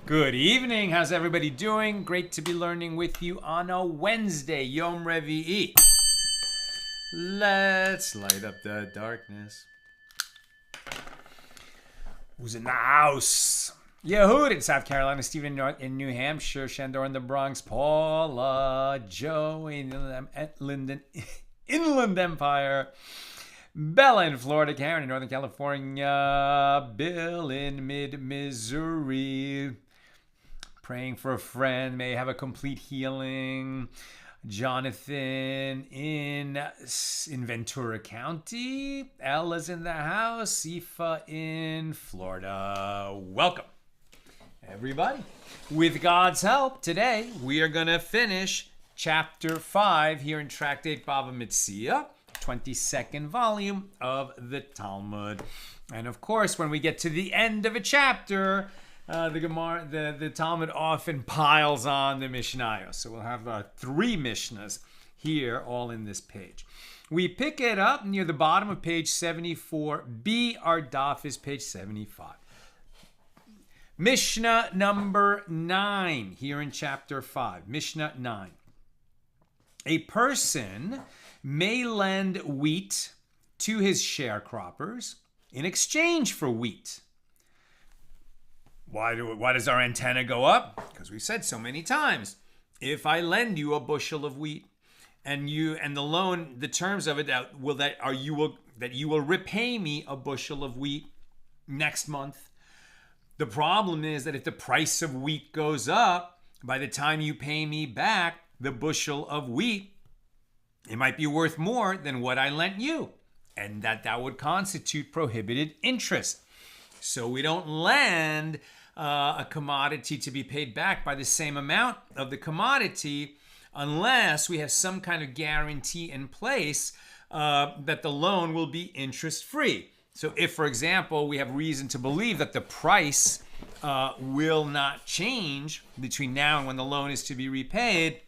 Good evening. How's everybody doing? Great to be learning with you on a Wednesday, Yom Revi'i. Let's light up the darkness. Who's in the house? Yehud in South Carolina, Stephen in New Hampshire, Shandor in the Bronx, Paula, Joe in Inland Empire, Bella in Florida, Karen in Northern California, Bill in mid-Missouri, praying for a friend, may have a complete healing. Jonathan in Ventura County, Ella's in the house, Sifa in Florida. Welcome, everybody. With God's help, today we are going to finish chapter 5 here in Tractate Bava Metzia, 22nd volume of the Talmud. And of course, when we get to the end of a chapter, the Talmud often piles on the Mishnayos. So we'll have 3 Mishnas here, all in this page. We pick it up near the bottom of page 74b. Our daf is page 75. Mishnah number 9 here in chapter 5. Mishnah 9. A person may lend wheat to his sharecroppers in exchange for wheat. Why does our antenna go up? Because we said so many times, if I lend you a bushel of wheat, and the loan, the terms of it that you will repay me a bushel of wheat next month. The problem is that if the price of wheat goes up, by the time you pay me back the bushel of wheat, it might be worth more than what I lent you, and that would constitute prohibited interest. So we don't lend a commodity to be paid back by the same amount of the commodity unless we have some kind of guarantee in place that the loan will be interest-free. So if, for example, we have reason to believe that the price will not change between now and when the loan is to be repaid,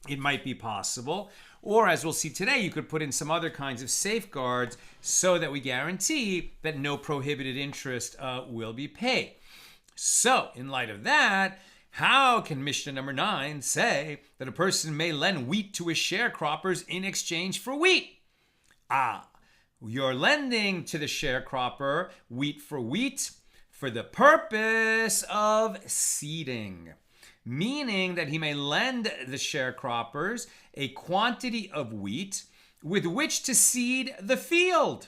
it might be possible. Or as we'll see today, you could put in some other kinds of safeguards so that we guarantee that no prohibited interest will be paid. So in light of that, how can Mishnah number 9 say that a person may lend wheat to his sharecroppers in exchange for wheat? You're lending to the sharecropper wheat for the purpose of seeding. Meaning that he may lend the sharecroppers a quantity of wheat with which to seed the field.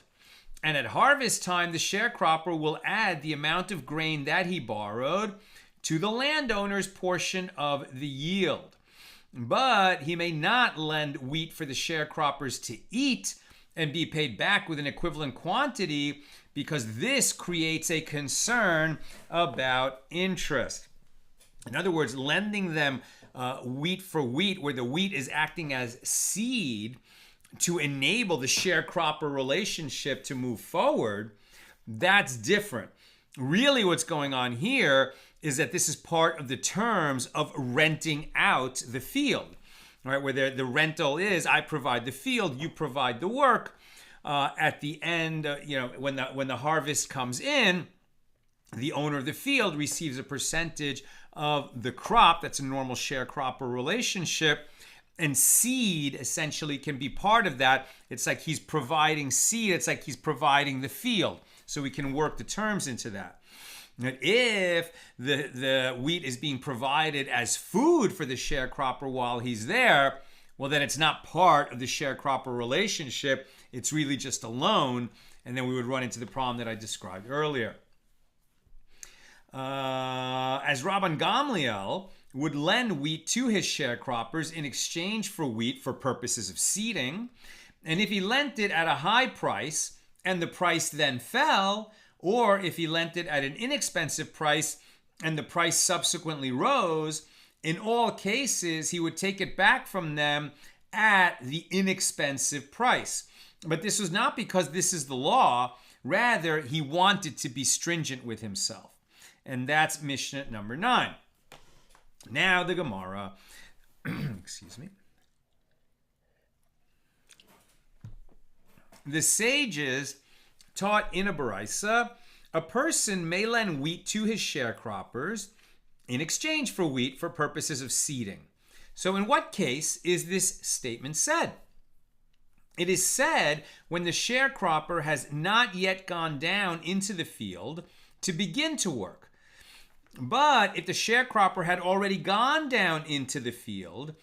And at harvest time, the sharecropper will add the amount of grain that he borrowed to the landowner's portion of the yield. But he may not lend wheat for the sharecroppers to eat and be paid back with an equivalent quantity, because this creates a concern about interest. In other words, lending them wheat for wheat, where the wheat is acting as seed to enable the sharecropper relationship to move forward, that's different. Really what's going on here is that this is part of the terms of renting out the field, right? Where the rental is, I provide the field, you provide the work. At the end, when the harvest comes in, the owner of the field receives a percentage of the crop. That's a normal sharecropper relationship. And seed essentially can be part of that. It's like he's providing seed. It's like he's providing the field. So we can work the terms into that. That if the wheat is being provided as food for the sharecropper while he's there, well, then it's not part of the sharecropper relationship. It's really just a loan. And then we would run into the problem that I described earlier. As Rabban Gamliel would lend wheat to his sharecroppers in exchange for wheat for purposes of seeding. And if he lent it at a high price and the price then fell, or if he lent it at an inexpensive price and the price subsequently rose, in all cases, he would take it back from them at the inexpensive price. But this was not because this is the law. Rather, he wanted to be stringent with himself. And that's Mishnah number 9. Now the Gemara, excuse me. The sages taught in a Baraisa, a person may lend wheat to his sharecroppers in exchange for wheat for purposes of seeding. So in what case is this statement said? It is said when the sharecropper has not yet gone down into the field to begin to work. But if the sharecropper had already gone down into the field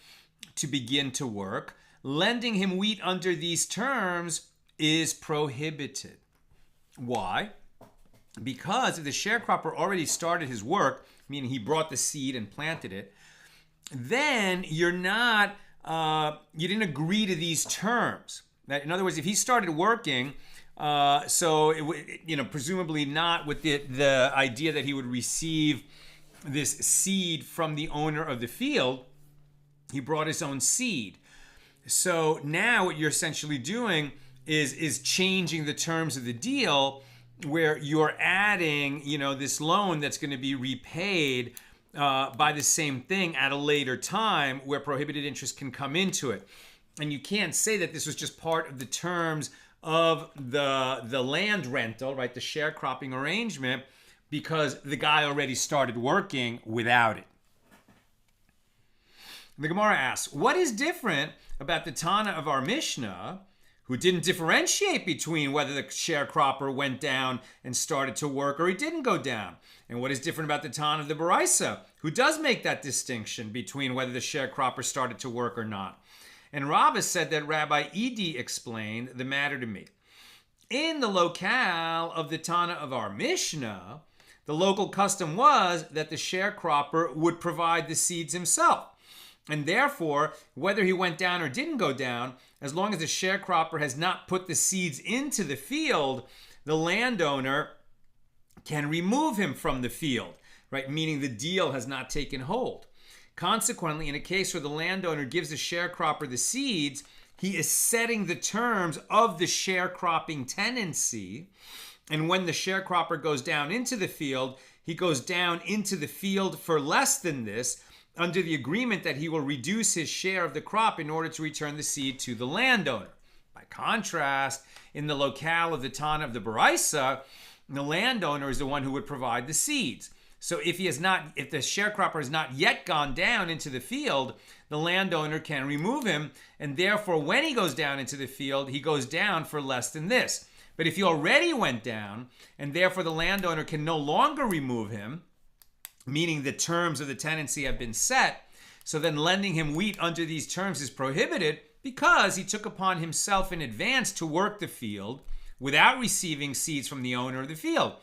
to begin to work, lending him wheat under these terms is prohibited. Why? Because if the sharecropper already started his work, meaning he brought the seed and planted it, then you didn't agree to these terms. In other words, if he started working, presumably not with the idea that he would receive this seed from the owner of the field, he brought his own seed. So now what you're essentially doing is changing the terms of the deal, where you're adding, this loan that's going to be repaid by the same thing at a later time, where prohibited interest can come into it. And you can't say that this was just part of the terms of the land rental, right, the sharecropping arrangement, because the guy already started working without it. The Gemara asks, what is different about the Tana of our Mishnah, who didn't differentiate between whether the sharecropper went down and started to work or he didn't go down? And what is different about the Tana of the Baraisa, who does make that distinction between whether the sharecropper started to work or not? And Rava said that Rabbi Edi explained the matter to me. In the locale of the Tana of our Mishnah, the local custom was that the sharecropper would provide the seeds himself. And therefore, whether he went down or didn't go down, as long as the sharecropper has not put the seeds into the field, the landowner can remove him from the field, right? Meaning the deal has not taken hold. Consequently, in a case where the landowner gives the sharecropper the seeds, he is setting the terms of the sharecropping tenancy. And when the sharecropper goes down into the field, he goes down into the field for less than this, under the agreement that he will reduce his share of the crop in order to return the seed to the landowner. By contrast, in the locale of the Tana of the Baraisa, the landowner is the one who would provide the seeds. So if the sharecropper has not yet gone down into the field, the landowner can remove him, and therefore when he goes down into the field, he goes down for less than this. But if he already went down, and therefore the landowner can no longer remove him, meaning the terms of the tenancy have been set, so then lending him wheat under these terms is prohibited because he took upon himself in advance to work the field without receiving seeds from the owner of the field.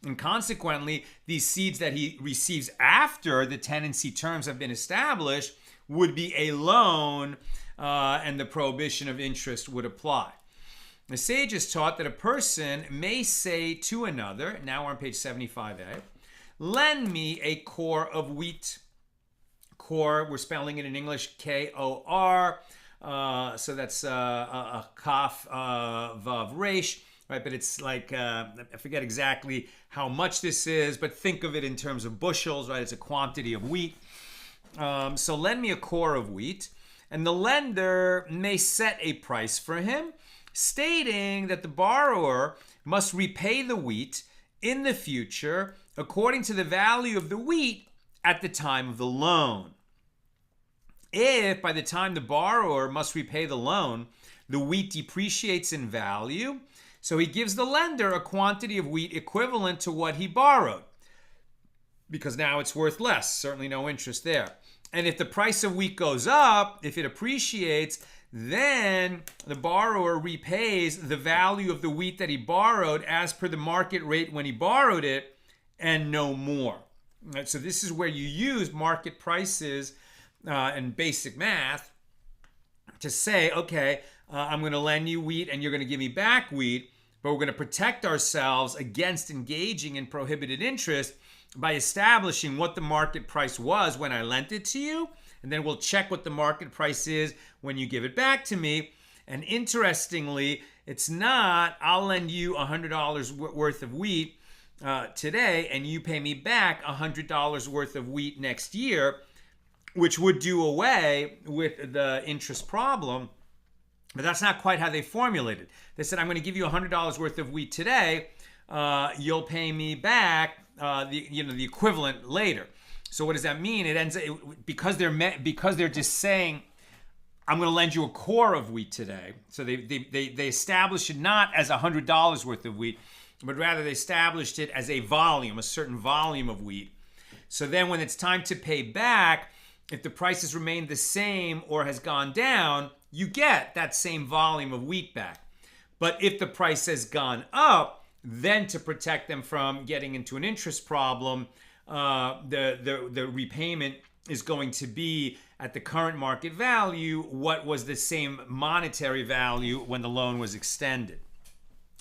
And consequently, these seeds that he receives after the tenancy terms have been established would be a loan, and the prohibition of interest would apply. The sages taught that a person may say to another, now we're on page 75a, lend me a core of wheat. Core, we're spelling it in English, K-O-R. So that's a kaf, vav, resh, right? But it's like, I forget exactly how much this is, but think of it in terms of bushels, right? It's a quantity of wheat. So lend me a core of wheat. And the lender may set a price for him, stating that the borrower must repay the wheat in the future according to the value of the wheat at the time of the loan. If by the time the borrower must repay the loan, the wheat depreciates in value, so he gives the lender a quantity of wheat equivalent to what he borrowed. because now it's worth less. Certainly no interest there. And if the price of wheat goes up, if it appreciates, then the borrower repays the value of the wheat that he borrowed as per the market rate when he borrowed it, and no more. Right, so this is where you use market prices and basic math to say, okay, I'm going to lend you wheat and you're going to give me back wheat, but we're going to protect ourselves against engaging in prohibited interest by establishing what the market price was when I lent it to you, and then we'll check what the market price is when you give it back to me. And interestingly, it's not, I'll lend you $100 worth of wheat today, and you pay me back $100 worth of wheat next year, which would do away with the interest problem. But that's not quite how they formulated. They said, I'm going to give you $100 worth of wheat today. You'll pay me back the equivalent later. So what does that mean? It ends because they're just saying, I'm going to lend you a core of wheat today. So they established it not as $100 worth of wheat, but rather they established it as a volume, a certain volume of wheat. So then when it's time to pay back, if the price has remained the same or has gone down, you get that same volume of wheat back. But if the price has gone up, then to protect them from getting into an interest problem, the repayment is going to be at the current market value what was the same monetary value when the loan was extended.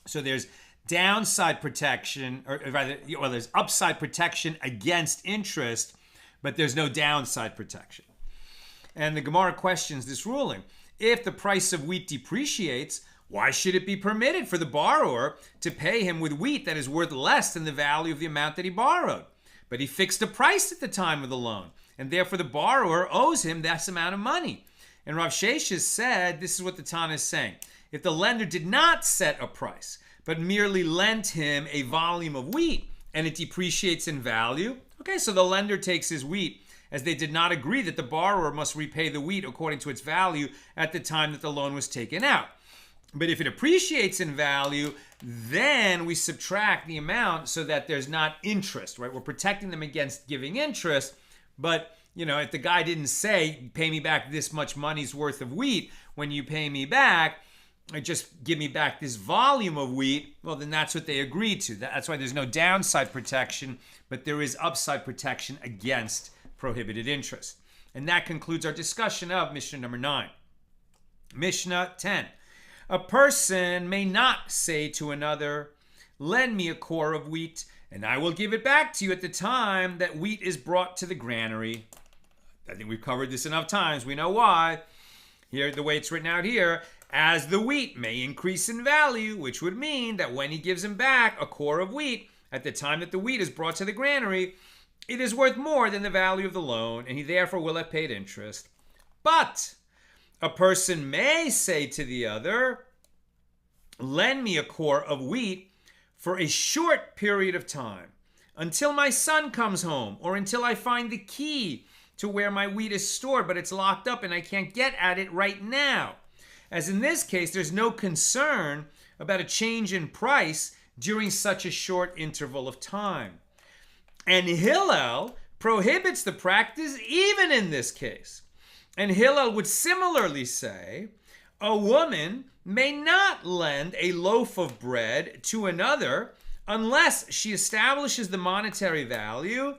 So there's downside protection, or rather, well, there's upside protection against interest, but there's no downside protection. And the Gemara questions this ruling. If the price of wheat depreciates, why should it be permitted for the borrower to pay him with wheat that is worth less than the value of the amount that he borrowed? But he fixed a price at the time of the loan, and therefore the borrower owes him this amount of money. And Rav Sheshes said, this is what the Tana is saying. If the lender did not set a price, but merely lent him a volume of wheat, and it depreciates in value, okay, so the lender takes his wheat, as they did not agree that the borrower must repay the wheat according to its value at the time that the loan was taken out. But if it appreciates in value, then we subtract the amount so that there's not interest, right? We're protecting them against giving interest, but if the guy didn't say, pay me back this much money's worth of wheat, when you pay me back, just give me back this volume of wheat, well, then that's what they agreed to. That's why there's no downside protection, but there is upside protection against prohibited interest. And that concludes our discussion of Mishnah number 9. Mishnah 10. A person may not say to another, lend me a core of wheat, and I will give it back to you at the time that wheat is brought to the granary. I think we've covered this enough times. We know why. Here, the way it's written out here, as the wheat may increase in value, which would mean that when he gives him back a core of wheat, at the time that the wheat is brought to the granary, it is worth more than the value of the loan, and he therefore will have paid interest. But a person may say to the other, lend me a core of wheat for a short period of time, until my son comes home, or until I find the key to where my wheat is stored, but it's locked up and I can't get at it right now. As in this case, there's no concern about a change in price during such a short interval of time. And Hillel prohibits the practice even in this case. And Hillel would similarly say, a woman may not lend a loaf of bread to another unless she establishes the monetary value,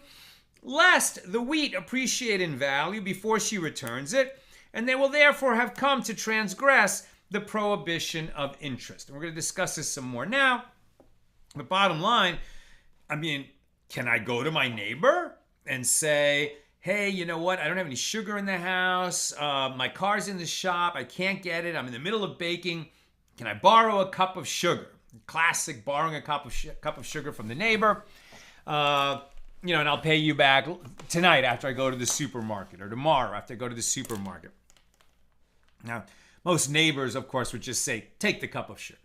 lest the wheat appreciate in value before she returns it, and they will therefore have come to transgress the prohibition of interest. And we're going to discuss this some more now. The bottom line, can I go to my neighbor and say, hey, you know what? I don't have any sugar in the house. My car's in the shop. I can't get it. I'm in the middle of baking. Can I borrow a cup of sugar? Classic, borrowing a cup of sugar from the neighbor. And I'll pay you back tonight after I go to the supermarket, or tomorrow after I go to the supermarket. Now, most neighbors, of course, would just say, take the cup of sugar.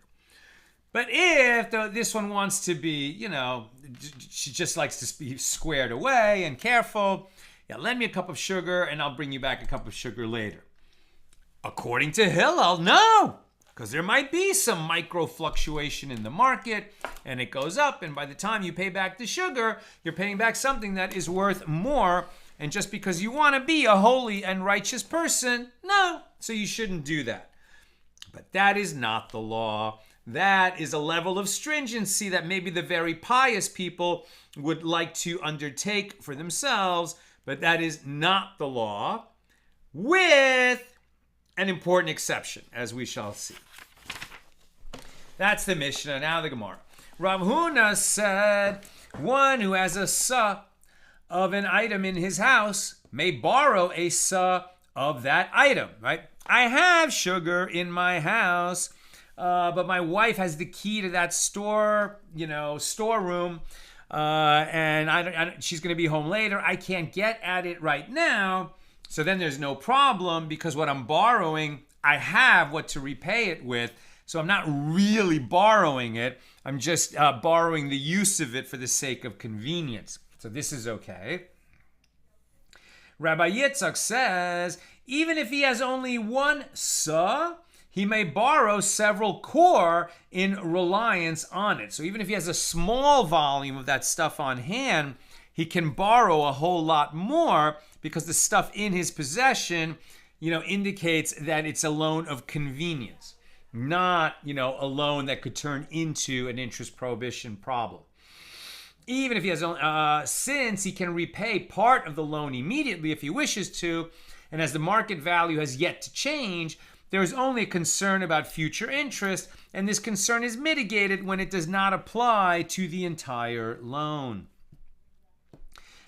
But if this one wants to be, she just likes to be squared away and careful, lend me a cup of sugar and I'll bring you back a cup of sugar later. According to Hillel, no. Because there might be some micro fluctuation in the market and it goes up, and by the time you pay back the sugar, you're paying back something that is worth more. And just because you want to be a holy and righteous person, no, so you shouldn't do that. But that is not the law. That is a level of stringency that maybe the very pious people would like to undertake for themselves, but that is not the law, with an important exception, as we shall see. That's the Mishnah. Now the Gemara. Rav Huna said, one who has a sa of an item in his house may borrow a sa of that item, right? I have sugar in my house, but my wife has the key to that storeroom, and she's going to be home later. I can't get at it right now. So then there's no problem, because what I'm borrowing, I have what to repay it with. So I'm not really borrowing it. I'm just borrowing the use of it for the sake of convenience. So this is okay. Rabbi Yitzchak says, even if he has only one sa, he may borrow several kor in reliance on it. So even if he has a small volume of that stuff on hand, he can borrow a whole lot more, because the stuff in his possession, indicates that it's a loan of convenience, not, a loan that could turn into an interest prohibition problem. Even if he has, since he can repay part of the loan immediately if he wishes to, and as the market value has yet to change, there is only a concern about future interest, and this concern is mitigated when it does not apply to the entire loan.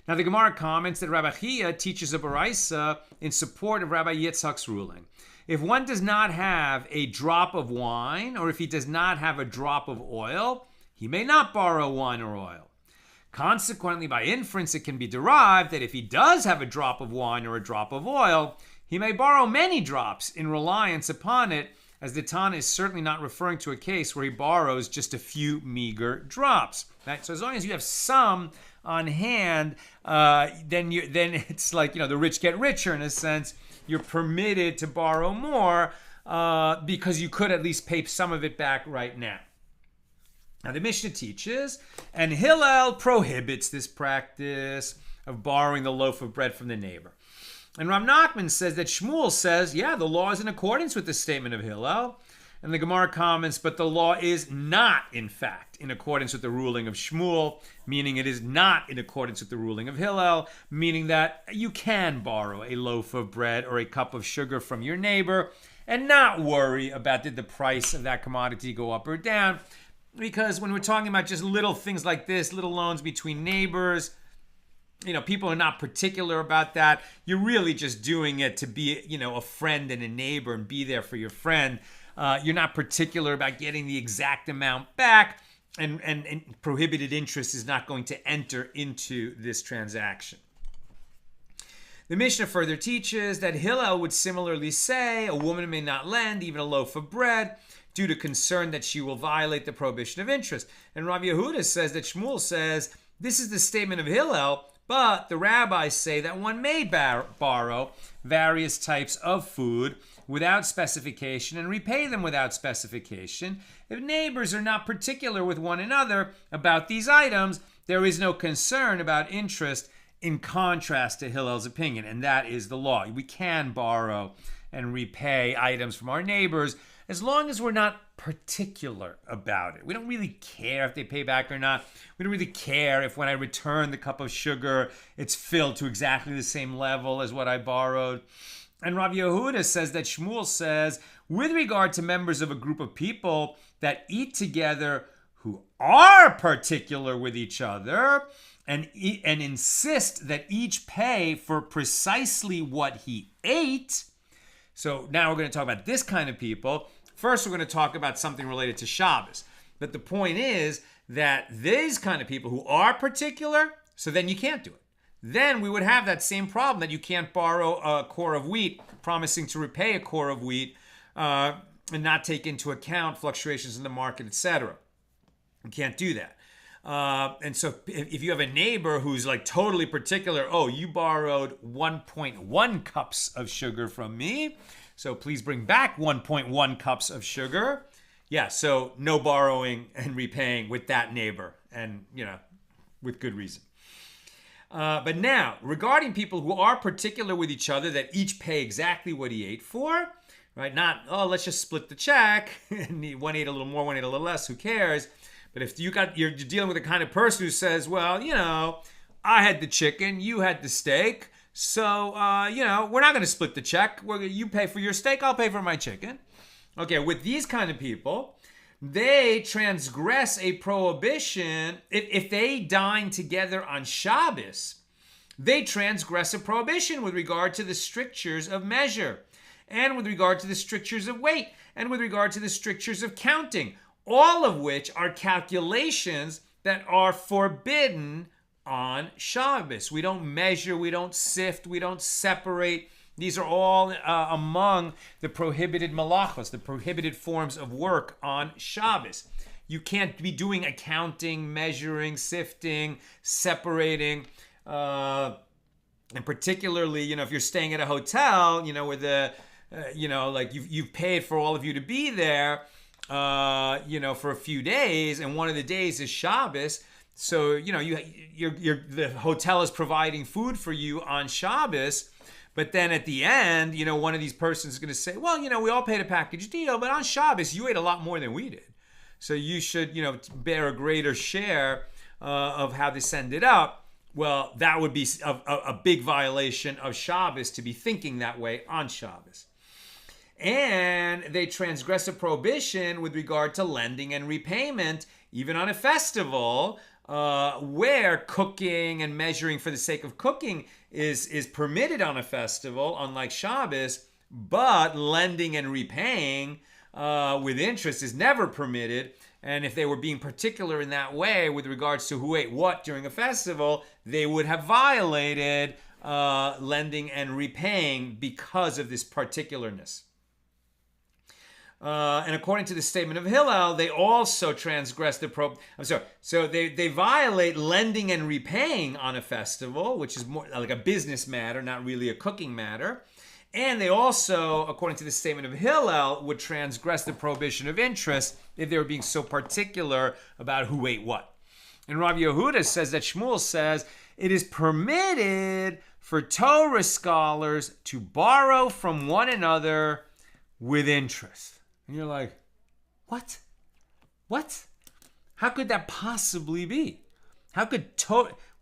Now the Gemara comments that Rabbi Chia teaches a baraisa in support of Rabbi Yitzchak's ruling. If one does not have a drop of wine, or if he does not have a drop of oil, he may not borrow wine or oil. Consequently, by inference, it can be derived that if he does have a drop of wine or a drop of oil, he may borrow many drops in reliance upon it, as the Tana is certainly not referring to a case where he borrows just a few meager drops. Right? So as long as you have some on hand, then it's like, the rich get richer in a sense. You're permitted to borrow more because you could at least pay some of it back right now. Now the Mishnah teaches, and Hillel prohibits this practice of borrowing the loaf of bread from the neighbor. And Rav Nachman says that Shmuel says, the law is in accordance with the statement of Hillel. And the Gemara comments, but the law is not, in fact, in accordance with the ruling of Shmuel, meaning it is not in accordance with the ruling of Hillel, meaning that you can borrow a loaf of bread or a cup of sugar from your neighbor and not worry about did the price of that commodity go up or down. Because when we're talking about just little things like this, little loans between neighbors, people are not particular about that. You're really just doing it to be, a friend and a neighbor and be there for your friend. You're not particular about getting the exact amount back, and prohibited interest is not going to enter into this transaction. The Mishnah further teaches that Hillel would similarly say a woman may not lend even a loaf of bread due to concern that she will violate the prohibition of interest. And Rav Yehuda says that Shmuel says this is the statement of Hillel, but the rabbis say that one may borrow various types of food without specification and repay them without specification. If neighbors are not particular with one another about these items, there is no concern about interest, in contrast to Hillel's opinion, and that is the law. We can borrow and repay items from our neighbors as long as we're not particular about it. We don't really care if they pay back or not. We don't really care if when I return the cup of sugar, it's filled to exactly the same level as what I borrowed. And Rav Yehuda says that Shmuel says, with regard to members of a group of people that eat together who are particular with each other and insist that each pay for precisely what he ate. So now we're going to talk about this kind of people. First, we're going to talk about something related to Shabbos. But the point is that these kind of people who are particular, so then you can't do it. Then we would have that same problem that you can't borrow a core of wheat, promising to repay a core of wheat, and not take into account fluctuations in the market, etc. You can't do that. And so if you have a neighbor who's like totally particular, you borrowed 1.1 cups of sugar from me, So please bring back 1.1 cups of sugar. Yeah, so no borrowing and repaying with that neighbor, and with good reason. But now, regarding people who are particular with each other, that each pay exactly what he ate for, right? Not, let's just split the check, and one ate a little more, one ate a little less, who cares? But if you're dealing with the kind of person who says, well, I had the chicken, you had the steak, so, we're not going to split the check. You pay for your steak, I'll pay for my chicken. Okay, with these kind of people, they transgress a prohibition. If they dine together on Shabbos, they transgress a prohibition with regard to the strictures of measure, and with regard to the strictures of weight, and with regard to the strictures of counting, all of which are calculations that are forbidden on Shabbos. We don't measure, we don't sift, we don't separate. These are all among the prohibited malachos, the prohibited forms of work on Shabbos. You can't be doing accounting, measuring, sifting, separating, and particularly, if you're staying at a hotel, with like you've paid for all of you to be there, for a few days, and one of the days is Shabbos. So, the hotel is providing food for you on Shabbos. But then at the end, one of these persons is going to say, well, we all paid a package deal, but on Shabbos, you ate a lot more than we did. So you should, bear a greater share of how this ended up. Well, that would be a big violation of Shabbos to be thinking that way on Shabbos. And they transgress a prohibition with regard to lending and repayment, even on a festival, where cooking and measuring for the sake of cooking is permitted on a festival, unlike Shabbos, but lending and repaying with interest is never permitted. And if they were being particular in that way with regards to who ate what during a festival, they would have violated lending and repaying because of this particularness. And according to the statement of Hillel, they also transgress the So they violate lending and repaying on a festival, which is more like a business matter, not really a cooking matter. And they also, according to the statement of Hillel, would transgress the prohibition of interest if they were being so particular about who ate what. And Rav Yehuda says that Shmuel says it is permitted for Torah scholars to borrow from one another with interest. And you're like, what? What? How could that possibly be? How could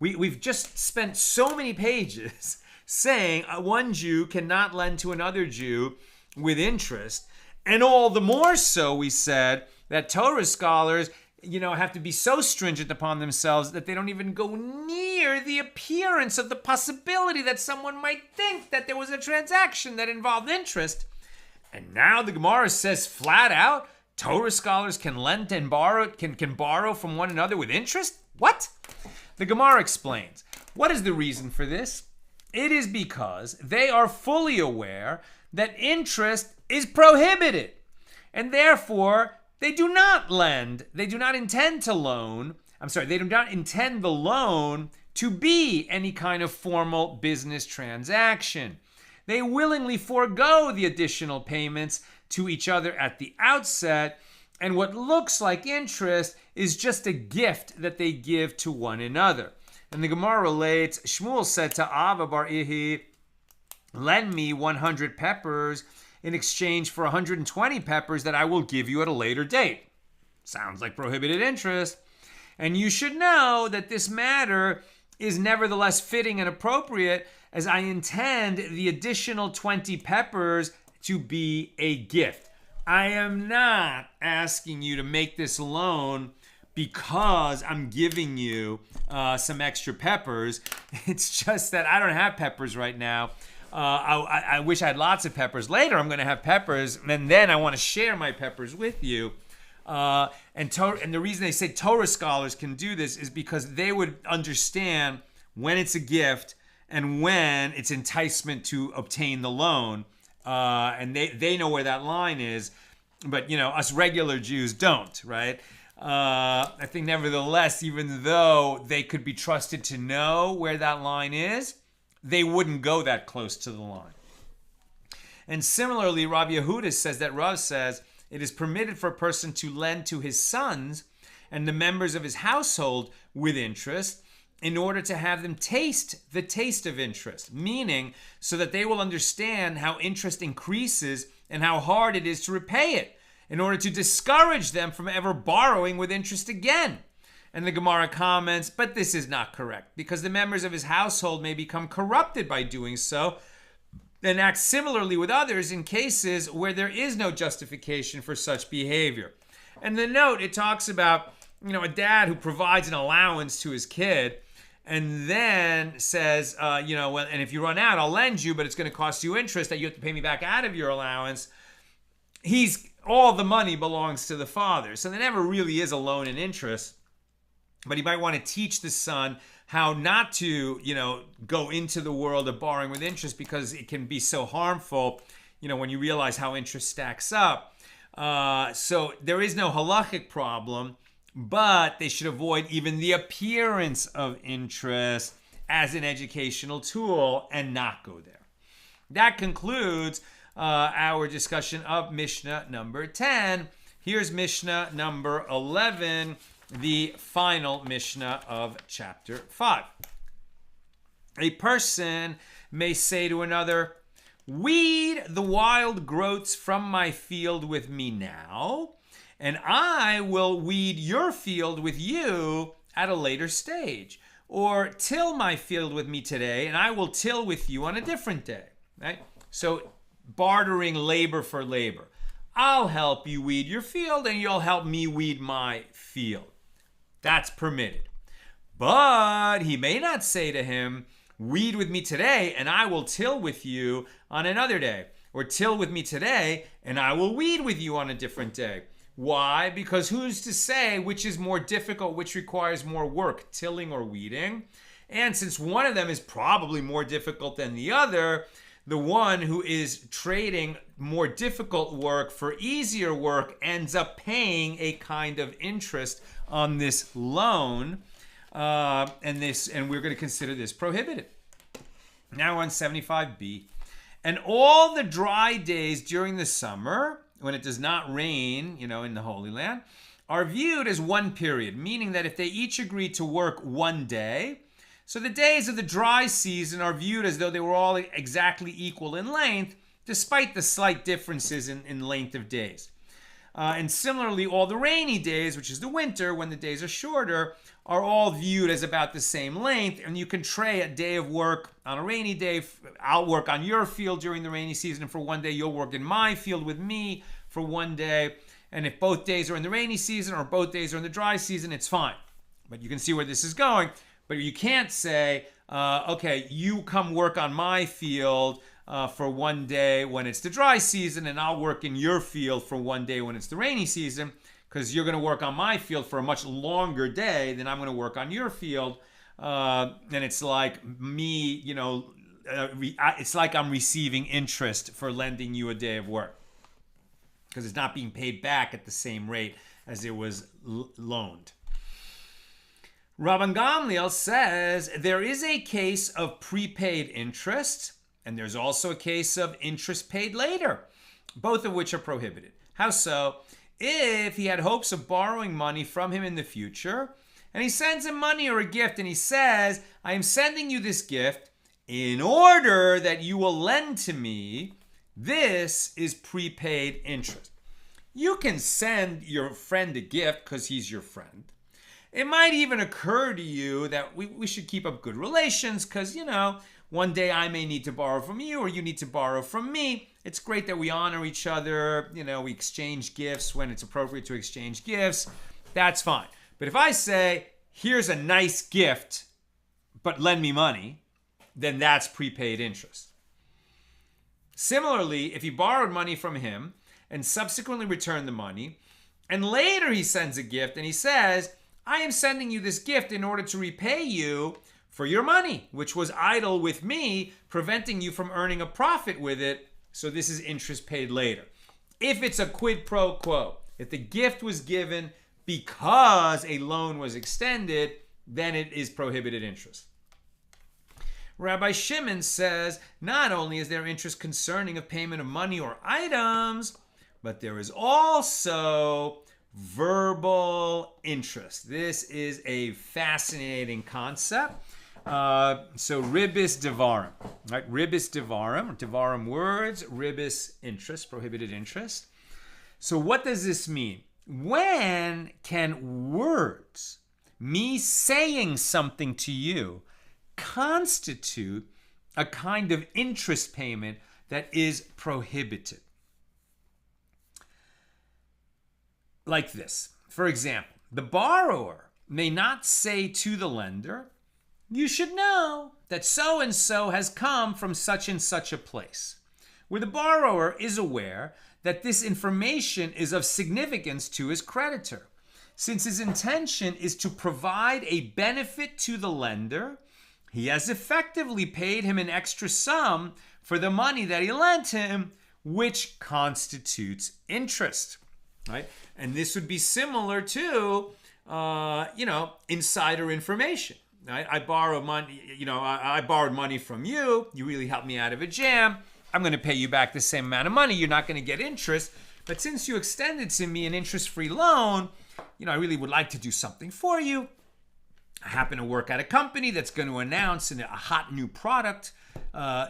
we've just spent so many pages saying one Jew cannot lend to another Jew with interest, and all the more so we said that Torah scholars, have to be so stringent upon themselves that they don't even go near the appearance of the possibility that someone might think that there was a transaction that involved interest. And now the Gemara says flat out, Torah scholars can lend and borrow, can borrow from one another with interest? What? The Gemara explains. What is the reason for this? It is because they are fully aware that interest is prohibited. And therefore, they do not lend. They do not intend to loan. They do not intend the loan to be any kind of formal business transaction. They willingly forego the additional payments to each other at the outset, and what looks like interest is just a gift that they give to one another. And the Gemara relates, Shmuel said to Ava bar Ihi, lend me 100 peppers in exchange for 120 peppers that I will give you at a later date. Sounds like prohibited interest. And you should know that this matter is nevertheless fitting and appropriate, as I intend the additional 20 peppers to be a gift. I am not asking you to make this loan because I'm giving you some extra peppers. It's just that I don't have peppers right now. I wish I had lots of peppers. Later I'm going to have peppers, and then I want to share my peppers with you. And the reason they say Torah scholars can do this is because they would understand when it's a gift and when it's enticement to obtain the loan. And they know where that line is, but us regular Jews don't, right? I think nevertheless, even though they could be trusted to know where that line is, they wouldn't go that close to the line. And similarly, Rav Yehuda says that Rav says it is permitted for a person to lend to his sons and the members of his household with interest in order to have them taste the taste of interest, meaning so that they will understand how interest increases and how hard it is to repay it, in order to discourage them from ever borrowing with interest again. And the Gemara comments, but this is not correct, because the members of his household may become corrupted by doing so and act similarly with others in cases where there is no justification for such behavior. And the note, it talks about, a dad who provides an allowance to his kid and then says, well, and if you run out, I'll lend you, but it's going to cost you interest that you have to pay me back out of your allowance. All the money belongs to the father. So there never really is a loan and interest. But he might want to teach the son how not to, go into the world of borrowing with interest, because it can be so harmful, when you realize how interest stacks up. So there is no halachic problem, but they should avoid even the appearance of interest as an educational tool and not go there. That concludes our discussion of Mishnah number 10. Here's Mishnah number 11, the final Mishnah of chapter 5. A person may say to another, "Weed the wild growths from my field with me now, and I will weed your field with you at a later stage. Or till my field with me today, and I will till with you on a different day." Right? So bartering labor for labor. I'll help you weed your field, and you'll help me weed my field. That's permitted. But he may not say to him, "Weed with me today, and I will till with you on another day." Or till with me today, and I will weed with you on a different day. Why? Because who's to say which is more difficult, which requires more work, tilling or weeding? And since one of them is probably more difficult than the other, the one who is trading more difficult work for easier work ends up paying a kind of interest on this loan, and we're going to consider this prohibited. Now on 75b. And all the dry days during the summer, when it does not rain, in the Holy Land, are viewed as one period, meaning that if they each agree to work one day, so the days of the dry season are viewed as though they were all exactly equal in length, despite the slight differences in length of days. And similarly, all the rainy days, which is the winter, when the days are shorter, are all viewed as about the same length. And you can trade a day of work on a rainy day. I'll work on your field during the rainy season, and for one day you'll work in my field with me for one day. And if both days are in the rainy season or both days are in the dry season, it's fine. But you can see where this is going. But you can't say, okay, you come work on my field for one day when it's the dry season, and I'll work in your field for one day when it's the rainy season, because you're going to work on my field for a much longer day than I'm going to work on your field. And it's like me, it's like I'm receiving interest for lending you a day of work, because it's not being paid back at the same rate as it was loaned. Rabban Gamliel says there is a case of prepaid interest, and there's also a case of interest paid later, both of which are prohibited. How so? If he had hopes of borrowing money from him in the future, and he sends him money or a gift, and he says, "I am sending you this gift in order that you will lend to me," this is prepaid interest. You can send your friend a gift because he's your friend. It might even occur to you that we should keep up good relations because, one day I may need to borrow from you or you need to borrow from me. It's great that we honor each other. We exchange gifts when it's appropriate to exchange gifts. That's fine. But if I say, "Here's a nice gift, but lend me money," then that's prepaid interest. Similarly, if you borrowed money from him and subsequently returned the money, and later he sends a gift and he says, "I am sending you this gift in order to repay you for your money, which was idle with me, preventing you from earning a profit with it," so this is interest paid later. If it's a quid pro quo, if the gift was given because a loan was extended, then it is prohibited interest. Rabbi Shimon says, not only is there interest concerning of payment of money or items, but there is also verbal interest. This is a fascinating concept. So ribis devarim, right? Ribis devarim, devarim words, ribis interest, prohibited interest. So what does this mean? When can words, me saying something to you, constitute a kind of interest payment that is prohibited? Like this. For example, the borrower may not say to the lender, you should know that so-and-so has come from such and such a place, where the borrower is aware that this information is of significance to his creditor, since his intention is to provide a benefit to the lender. He has effectively paid him an extra sum for the money that he lent him, which constitutes interest, right? And this would be similar to, insider information. Right? I borrow money, I borrowed money from you. You really helped me out of a jam. I'm going to pay you back the same amount of money. You're not going to get interest. But since you extended to me an interest-free loan, I really would like to do something for you. I happen to work at a company that's going to announce a hot new product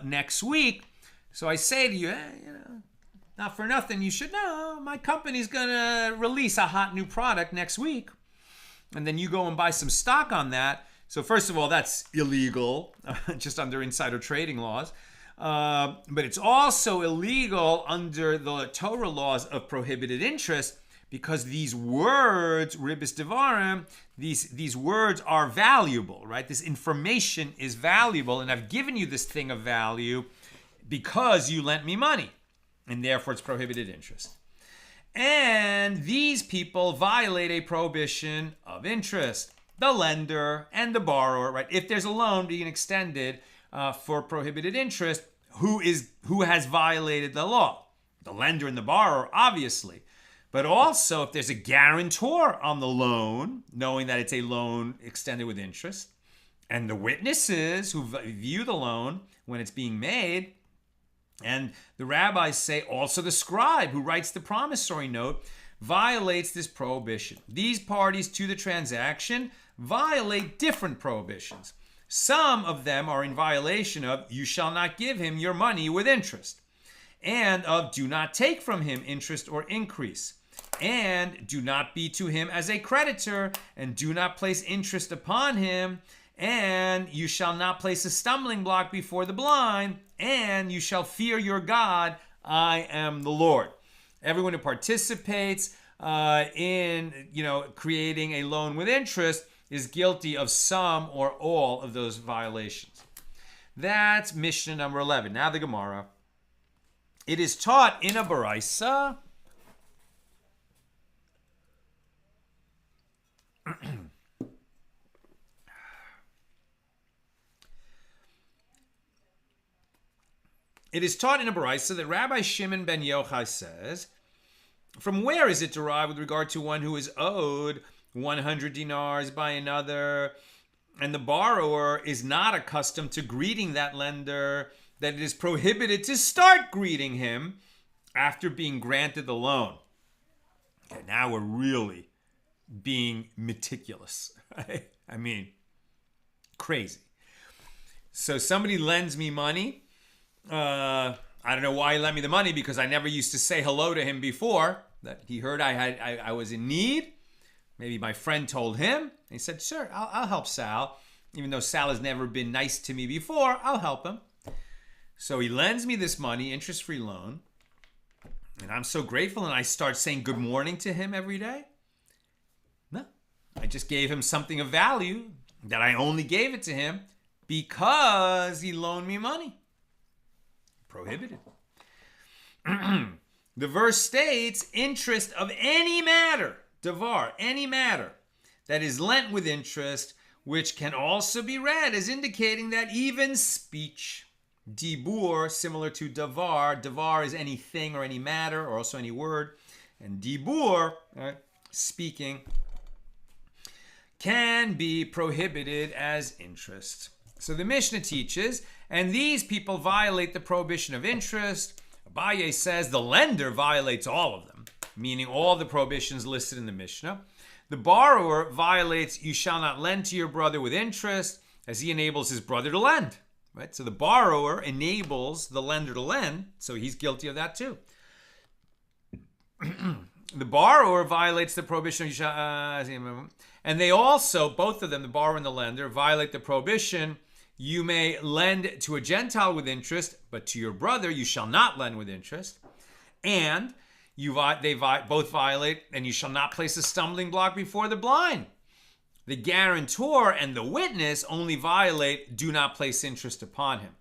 next week. So I say to you, not for nothing, you should know my company's going to release a hot new product next week. And then you go and buy some stock on that. So first of all, that's illegal, just under insider trading laws. But it's also illegal under the Torah laws of prohibited interest, because these words, ribis devarim, these words are valuable, right? This information is valuable, and I've given you this thing of value because you lent me money, and therefore it's prohibited interest. And these people violate a prohibition of interest, the lender and the borrower, right? If there's a loan being extended for prohibited interest, who has violated the law? The lender and the borrower, obviously. But also, if there's a guarantor on the loan, knowing that it's a loan extended with interest, and the witnesses who view the loan when it's being made, and the rabbis say also the scribe who writes the promissory note violates this prohibition. These parties to the transaction violate different prohibitions. Some of them are in violation of you shall not give him your money with interest, and of do not take from him interest or increase, and do not be to him as a creditor, and do not place interest upon him, and you shall not place a stumbling block before the blind, and you shall fear your God. I am the Lord. Everyone who participates in creating a loan with interest is guilty of some or all of those violations. That's Mishnah number 11. Now the Gemara. It is taught in a baraisa It is taught in a baraisa that Rabbi Shimon ben Yochai says, from where is it derived with regard to one who is owed 100 dinars by another, and the borrower is not accustomed to greeting that lender, that it is prohibited to start greeting him after being granted the loan? Okay, now we're really being meticulous. Right? I mean, crazy. So somebody lends me money. I don't know why he lent me the money, because I never used to say hello to him before. That he heard I was in need. Maybe my friend told him. And he said, sure, I'll help Sal. Even though Sal has never been nice to me before, I'll help him. So he lends me this money, interest-free loan. And I'm so grateful, and I start saying good morning to him every day. No, I just gave him something of value, that I only gave it to him because he loaned me money. Prohibited. The verse states, interest of any matter, davar, any matter, that is lent with interest, which can also be read as indicating that even speech, dibur, similar to davar, davar is anything or any matter, or also any word, and dibur, speaking, can be prohibited as interest. So the Mishnah teaches, and these people violate the prohibition of interest. Abaye says the lender violates all of them, meaning all the prohibitions listed in the Mishnah. The borrower violates, you shall not lend to your brother with interest, as he enables his brother to lend. Right? So the borrower enables the lender to lend, so he's guilty of that too. The borrower violates the prohibition of and they also, both of them, the borrower and the lender, violate the prohibition. You may lend to a Gentile with interest, but to your brother you shall not lend with interest. And they both violate, and you shall not place a stumbling block before the blind. The guarantor and the witness only violate, do not place interest upon him.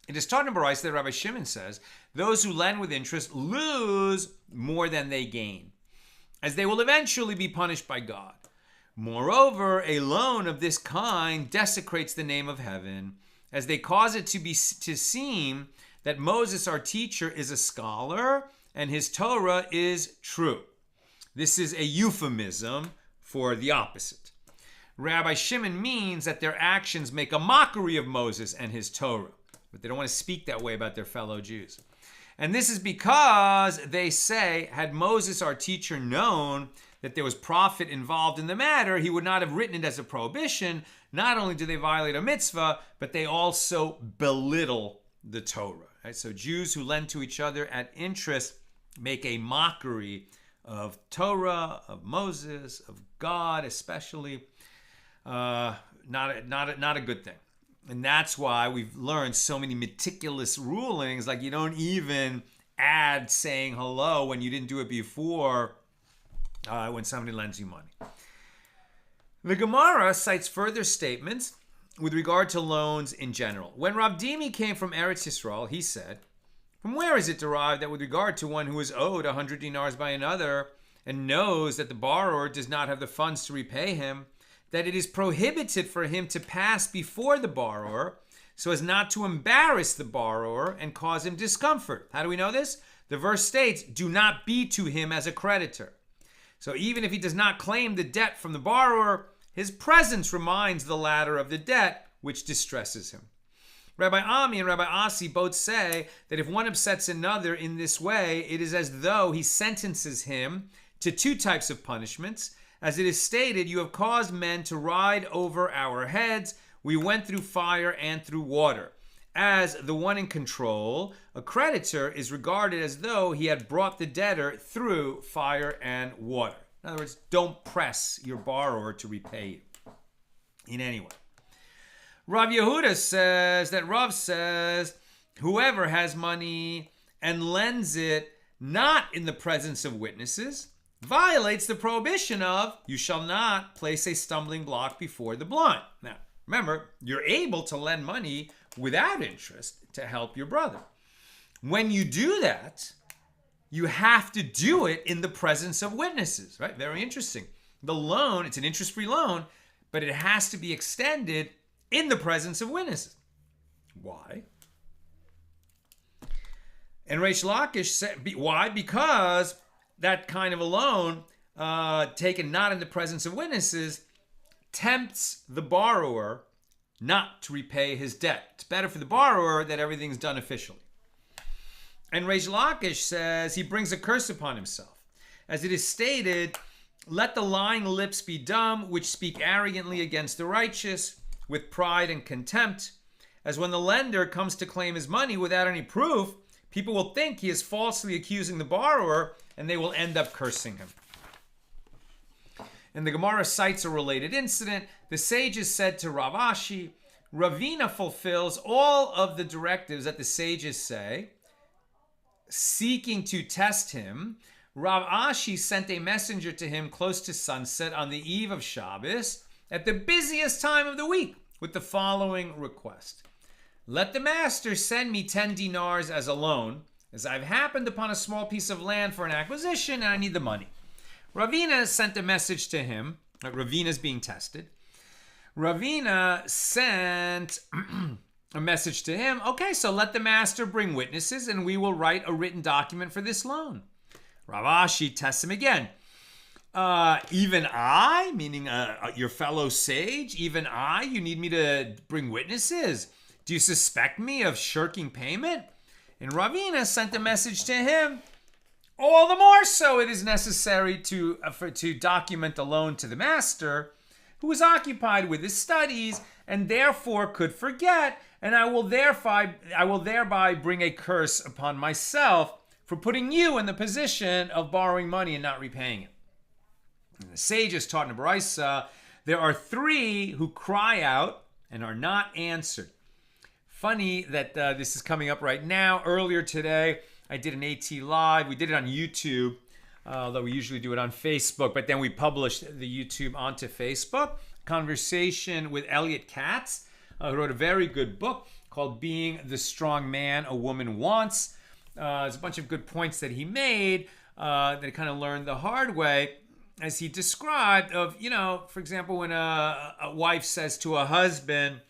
It is taught in Baraisa that Rabbi Shimon says, those who lend with interest lose more than they gain, as they will eventually be punished by God. Moreover, a loan of this kind desecrates the name of heaven, as they cause it to seem that Moses, our teacher, is a scholar and his Torah is true. This is a euphemism for the opposite. Rabbi Shimon means that their actions make a mockery of Moses and his Torah, but they don't want to speak that way about their fellow Jews. And this is because they say, had Moses, our teacher, known that there was profit involved in the matter, he would not have written it as a prohibition. Not only do they violate a mitzvah, but they also belittle the Torah. Right? So Jews who lend to each other at interest make a mockery of Torah, of Moses, of God especially. Not a good thing. And that's why we've learned so many meticulous rulings, like you don't even add saying hello when you didn't do it before when somebody lends you money. The Gemara cites further statements with regard to loans in general. When Rav Dimi came from Eretz Yisrael, he said, from where is it derived that with regard to one who is owed 100 dinars by another and knows that the borrower does not have the funds to repay him, that it is prohibited for him to pass before the borrower so as not to embarrass the borrower and cause him discomfort? How do we know this? The verse states, do not be to him as a creditor. So even if he does not claim the debt from the borrower, his presence reminds the latter of the debt, which distresses him. Rabbi Ami and Rabbi Asi both say that if one upsets another in this way, it is as though he sentences him to two types of punishments. As it is stated, you have caused men to ride over our heads. We went through fire and through water. As the one in control, a creditor is regarded as though he had brought the debtor through fire and water. In other words, don't press your borrower to repay you in any way. Rav Yehuda says that Rav says, whoever has money and lends it not in the presence of witnesses violates the prohibition of, you shall not place a stumbling block before the blind. Now, remember, you're able to lend money without interest to help your brother. When you do that, you have to do it in the presence of witnesses, right? Very interesting. The loan, it's an interest-free loan, but it has to be extended in the presence of witnesses. Why? And Reish Lakish said, why? Because that kind of a loan, taken not in the presence of witnesses, tempts the borrower not to repay his debt. It's better for the borrower that everything's done officially. And Reish Lakish says he brings a curse upon himself. As it is stated, let the lying lips be dumb, which speak arrogantly against the righteous, with pride and contempt. As when the lender comes to claim his money without any proof, people will think he is falsely accusing the borrower, and they will end up cursing him. And the Gemara cites a related incident. The sages said to Rav Ashi, Ravina fulfills all of the directives that the sages say, seeking to test him. Rav Ashi sent a messenger to him close to sunset on the eve of Shabbos, at the busiest time of the week, with the following request. Let the master send me 10 dinars as a loan, as I've happened upon a small piece of land for an acquisition and I need the money. Ravina sent a message to him. Ravina's being tested. Ravina sent a message to him. Okay, so let the master bring witnesses and we will write a written document for this loan. Rav Ashi tests him again. Even I, meaning your fellow sage, even I, you need me to bring witnesses? Do you suspect me of shirking payment? And Ravina sent a message to him. All the more so it is necessary to document the loan to the master, who is occupied with his studies and therefore could forget, and I will thereby bring a curse upon myself for putting you in the position of borrowing money and not repaying it. And the sages taught in the Baraisa, there are three who cry out and are not answered. Funny that this is coming up right now. Earlier today, I did an AT Live. We did it on YouTube, although we usually do it on Facebook, but then we published the YouTube onto Facebook. Conversation with Elliot Katz, who wrote a very good book called Being the Strong Man a Woman Wants. There's a bunch of good points that he made that I kind of learned the hard way, as he described of, for example, when a wife says to a husband,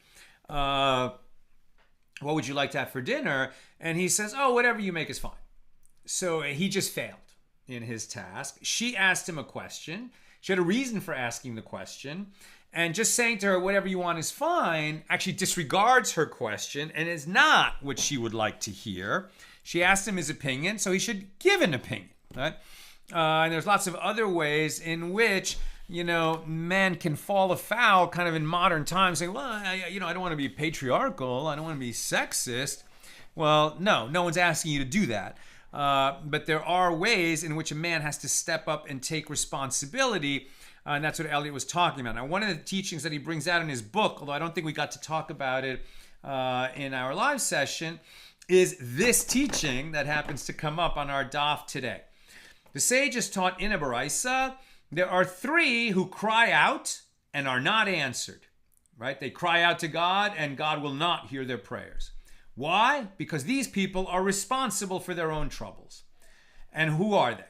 what would you like to have for dinner? And he says, oh, whatever you make is fine. So he just failed in his task. She asked him a question. She had a reason for asking the question. And just saying to her, whatever you want is fine, actually disregards her question and is not what she would like to hear. She asked him his opinion, so he should give an opinion, right? And there's lots of other ways in which, men can fall afoul kind of in modern times saying, well, I don't want to be patriarchal. I don't want to be sexist. Well, no one's asking you to do that. But there are ways in which a man has to step up and take responsibility. And that's what Elliot was talking about. Now, one of the teachings that he brings out in his book, although I don't think we got to talk about it in our live session, is this teaching that happens to come up on our daf today. The sages taught in a Baraisa, there are three who cry out and are not answered, right? They cry out to God and God will not hear their prayers. Why? Because these people are responsible for their own troubles. And who are they?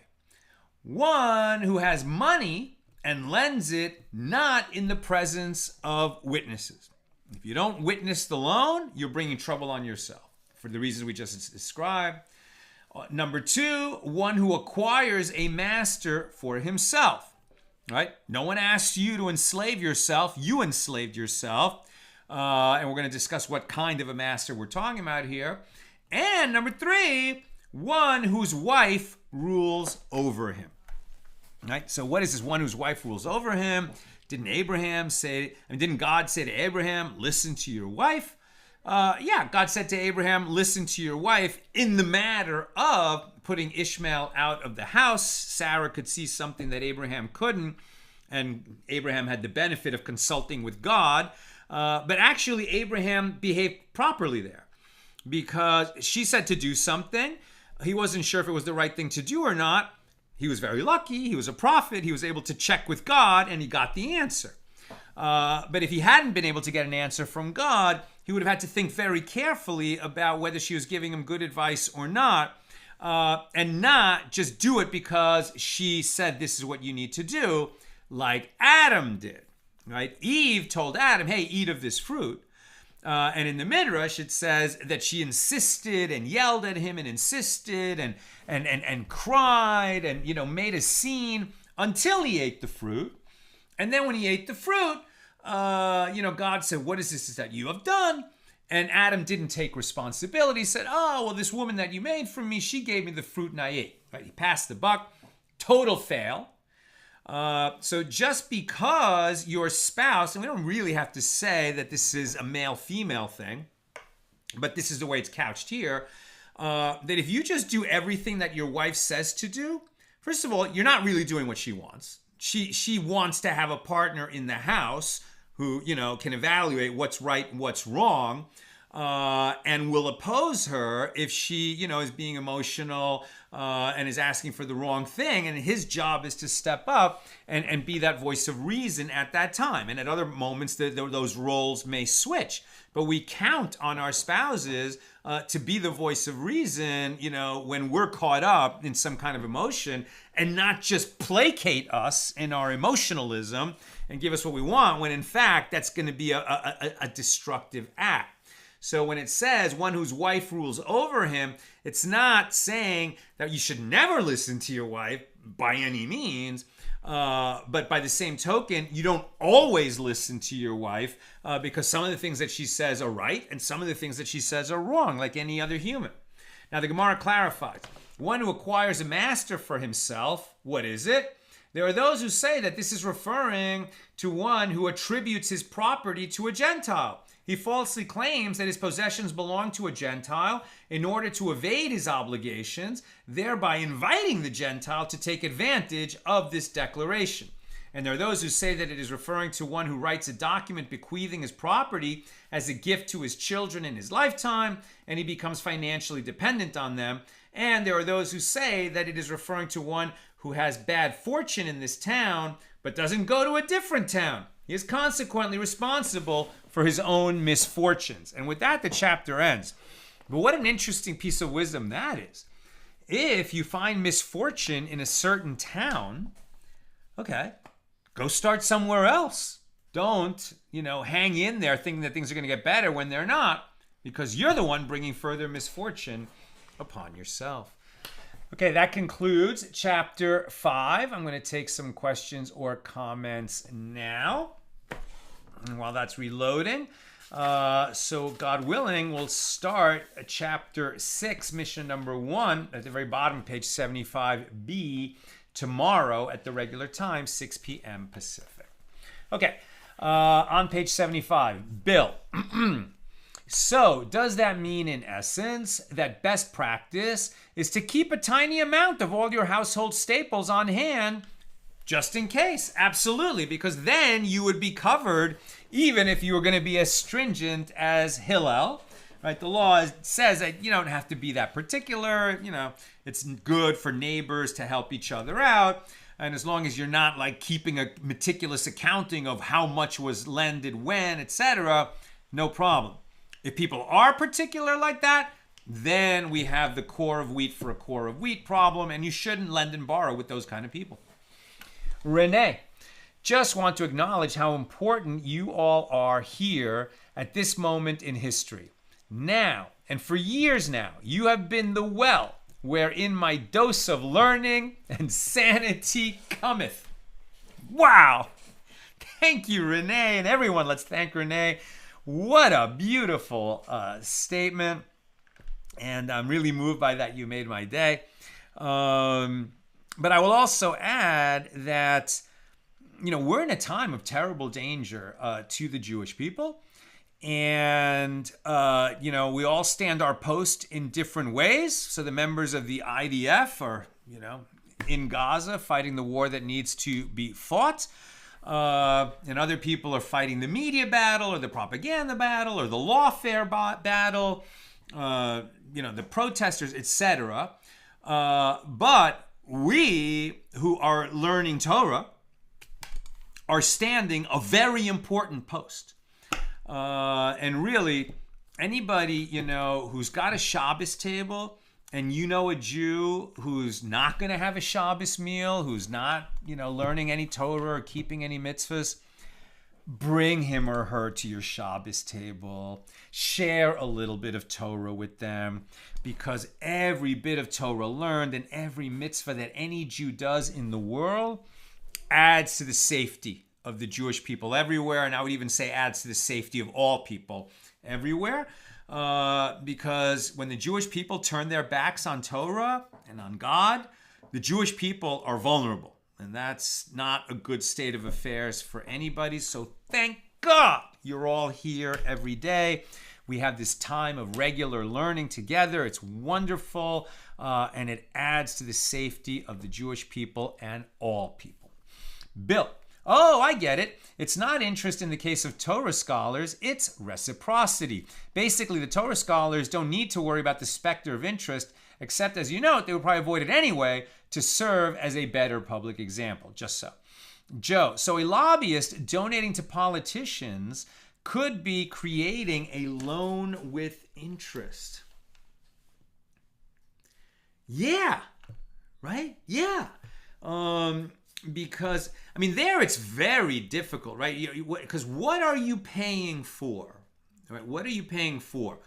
One who has money and lends it not in the presence of witnesses. If you don't witness the loan, you're bringing trouble on yourself for the reasons we just described. Number two, one who acquires a master for himself, right? No one asked you to enslave yourself. You enslaved yourself. And we're going to discuss what kind of a master we're talking about here. And number three, one whose wife rules over him, right? So what is this one whose wife rules over him? Didn't God say to Abraham, listen to your wife? God said to Abraham, listen to your wife in the matter of putting Ishmael out of the house. Sarah could see something that Abraham couldn't, and Abraham had the benefit of consulting with God. But actually, Abraham behaved properly there because she said to do something. He wasn't sure if it was the right thing to do or not. He was very lucky. He was a prophet. He was able to check with God, and he got the answer. But if he hadn't been able to get an answer from God, he would have had to think very carefully about whether she was giving him good advice or not, and not just do it because she said this is what you need to do, like Adam did, right? Eve told Adam, hey, eat of this fruit. And in the Midrash, it says that she insisted and yelled at him and insisted and cried and, made a scene until he ate the fruit. And then when he ate the fruit, God said, what is this that you have done? And Adam didn't take responsibility. He said, oh, well, this woman that you made for me, she gave me the fruit and I ate. Right? He passed the buck. Total fail. So just because your spouse, and we don't really have to say that this is a male-female thing, but this is the way it's couched here, that if you just do everything that your wife says to do, first of all, you're not really doing what she wants. She wants to have a partner in the house who, can evaluate what's right and what's wrong, and will oppose her if she, is being emotional and is asking for the wrong thing. And his job is to step up and be that voice of reason at that time. And at other moments, those roles may switch. But we count on our spouses to be the voice of reason, when we're caught up in some kind of emotion, and not just placate us in our emotionalism and give us what we want, when in fact, that's going to be a destructive act. So when it says one whose wife rules over him, it's not saying that you should never listen to your wife by any means, But by the same token, you don't always listen to your wife because some of the things that she says are right and some of the things that she says are wrong, like any other human. Now, the Gemara clarifies, one who acquires a master for himself, what is it? There are those who say that this is referring to one who attributes his property to a Gentile. He falsely claims that his possessions belong to a Gentile in order to evade his obligations, thereby inviting the Gentile to take advantage of this declaration. And there are those who say that it is referring to one who writes a document bequeathing his property as a gift to his children in his lifetime, and he becomes financially dependent on them. And there are those who say that it is referring to one who has bad fortune in this town, but doesn't go to a different town. He is consequently responsible for his own misfortunes. And with that, the chapter ends. But what an interesting piece of wisdom that is. If you find misfortune in a certain town, okay, go start somewhere else. Don't, hang in there thinking that things are going to get better when they're not, because you're the one bringing further misfortune upon yourself. Okay, that concludes chapter 5. I'm going to take some questions or comments now. And while that's reloading, so God willing, we'll start chapter 6, Mishnah number 1, at the very bottom, page 75b, tomorrow at the regular time, 6 p.m. Pacific. Okay, on page 75, Bill. So, does that mean in essence that best practice is to keep a tiny amount of all your household staples on hand just in case? Absolutely, because then you would be covered even if you were going to be as stringent as Hillel. Right? The law says that you don't have to be that particular. It's good for neighbors to help each other out. And as long as you're not like keeping a meticulous accounting of how much was lended when, etc., no problem. If people are particular like that, then we have the core of wheat for a core of wheat problem, and you shouldn't lend and borrow with those kind of people. Renee, just want to acknowledge how important you all are here at this moment in history. Now, and for years now, you have been the well wherein my dose of learning and sanity cometh. Wow! Thank you, Renee, and everyone, let's thank Renee. What a beautiful statement. And I'm really moved by that. You made my day. But I will also add that, we're in a time of terrible danger to the Jewish people. And, we all stand our post in different ways. So the members of the IDF are, in Gaza fighting the war that needs to be fought. And other people are fighting the media battle or the propaganda battle or the lawfare battle, the protesters, etc. But we who are learning Torah are standing a very important post. And really, anybody, who's got a Shabbos table and a Jew who's not going to have a Shabbos meal, who's not, learning any Torah or keeping any mitzvahs, bring him or her to your Shabbos table. Share a little bit of Torah with them, because every bit of Torah learned and every mitzvah that any Jew does in the world adds to the safety of the Jewish people everywhere, and I would even say adds to the safety of all people everywhere. Because when the Jewish people turn their backs on Torah and on God, the Jewish people are vulnerable. And that's not a good state of affairs for anybody. So thank God you're all here every day. We have this time of regular learning together. It's wonderful. And it adds to the safety of the Jewish people and all people. Bill. Oh, I get it. It's not interest in the case of Torah scholars, it's reciprocity. Basically, the Torah scholars don't need to worry about the specter of interest, except, as you note, they would probably avoid it anyway to serve as a better public example. Just so. Joe, so a lobbyist donating to politicians could be creating a loan with interest. Yeah. Right? Yeah. Because, there it's very difficult, right? Because what are you paying for? Right? What are you paying for?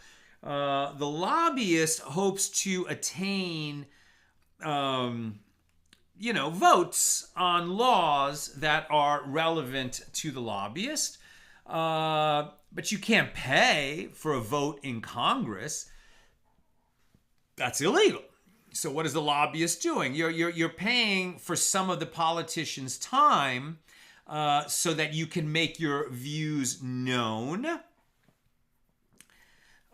The lobbyist hopes to attain votes on laws that are relevant to the lobbyist. But you can't pay for a vote in Congress. That's illegal. So what is the lobbyist doing? You're paying for some of the politician's time so that you can make your views known.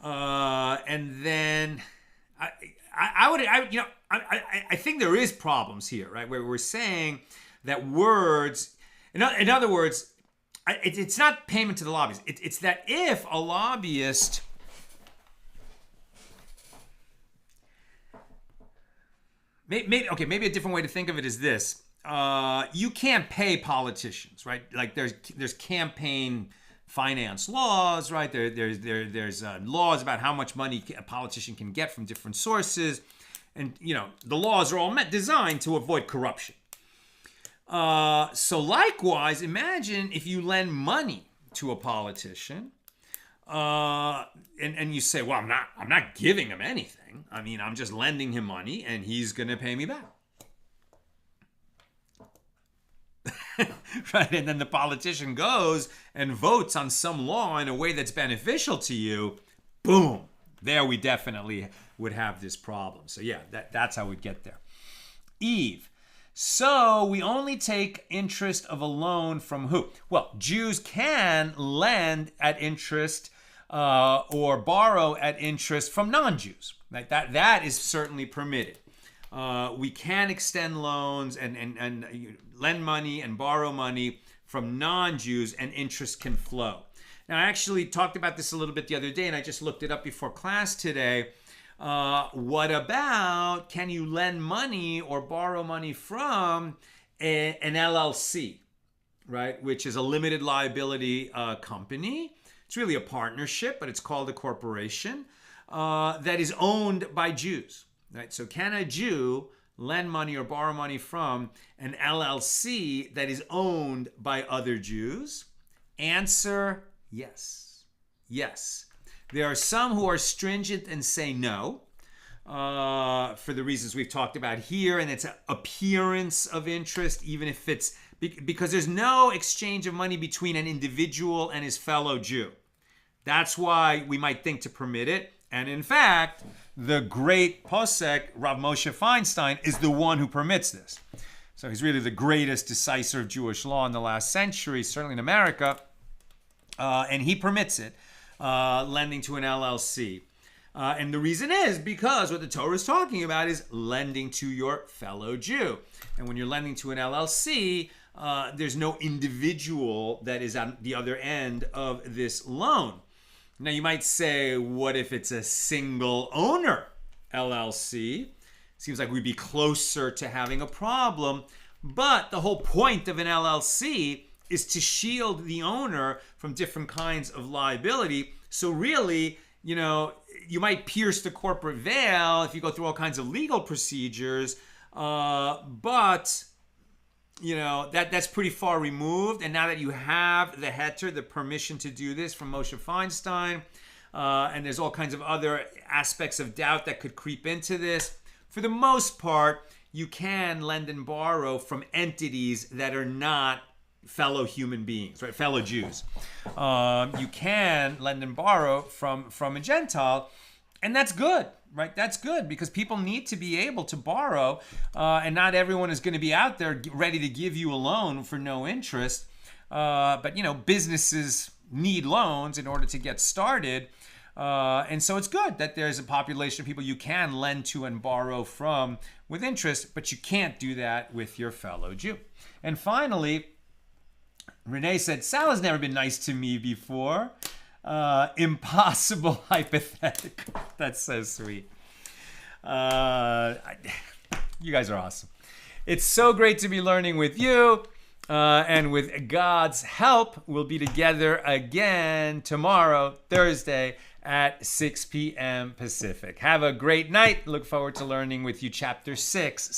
And then I think there is problems here, right? Where we're saying that words, in other words, it's not payment to the lobbyist. It's that if a lobbyist maybe a different way to think of it is this: you can't pay politicians, right? Like there's campaign finance laws, right? There's laws about how much money a politician can get from different sources, and the laws are all designed to avoid corruption. So likewise, imagine if you lend money to a politician, and you say, well, I'm not giving him anything. I mean, I'm just lending him money and he's going to pay me back. Right? And then the politician goes and votes on some law in a way that's beneficial to you. Boom. There we definitely would have this problem. So yeah, that's how we'd get there. Eve. So we only take interest of a loan from who? Well, Jews can lend at interest or borrow at interest from non-Jews. Right? That is certainly permitted. We can extend loans and lend money and borrow money from non-Jews, and interest can flow. Now, I actually talked about this a little bit the other day, and I just looked it up before class today. What about, can you lend money or borrow money from an LLC, right? Which is a limited liability company. It's really a partnership, but it's called a corporation that is owned by Jews, right? So can a Jew lend money or borrow money from an LLC that is owned by other Jews? Answer, yes. Yes. There are some who are stringent and say no, for the reasons we've talked about here, and it's an appearance of interest, even if it's, because there's no exchange of money between an individual and his fellow Jew. That's why we might think to permit it. And in fact, the great posek, Rav Moshe Feinstein, is the one who permits this. So he's really the greatest decisor of Jewish law in the last century, certainly in America, and he permits it. Lending to an LLC. And the reason is because what the Torah is talking about is lending to your fellow Jew. And when you're lending to an LLC, there's no individual that is on the other end of this loan. Now you might say, what if it's a single owner LLC? Seems like we'd be closer to having a problem. But the whole point of an LLC is to shield the owner from different kinds of liability. So really, you might pierce the corporate veil if you go through all kinds of legal procedures, but that's pretty far removed. And now that you have the heter, the permission to do this from Moshe Feinstein, and there's all kinds of other aspects of doubt that could creep into this, for the most part, you can lend and borrow from entities that are not fellow human beings, right? Fellow Jews. You can lend and borrow from a Gentile, and that's good, right? That's good because people need to be able to borrow, and not everyone is going to be out there ready to give you a loan for no interest. But businesses need loans in order to get started, and so it's good that there's a population of people you can lend to and borrow from with interest, but you can't do that with your fellow Jew. And finally, Renee said, Sal has never been nice to me before. Impossible hypothetical. That's so sweet. You guys are awesome. It's so great to be learning with you. And with God's help, we'll be together again tomorrow, Thursday, at 6 p.m. Pacific. Have a great night. Look forward to learning with you chapter 6.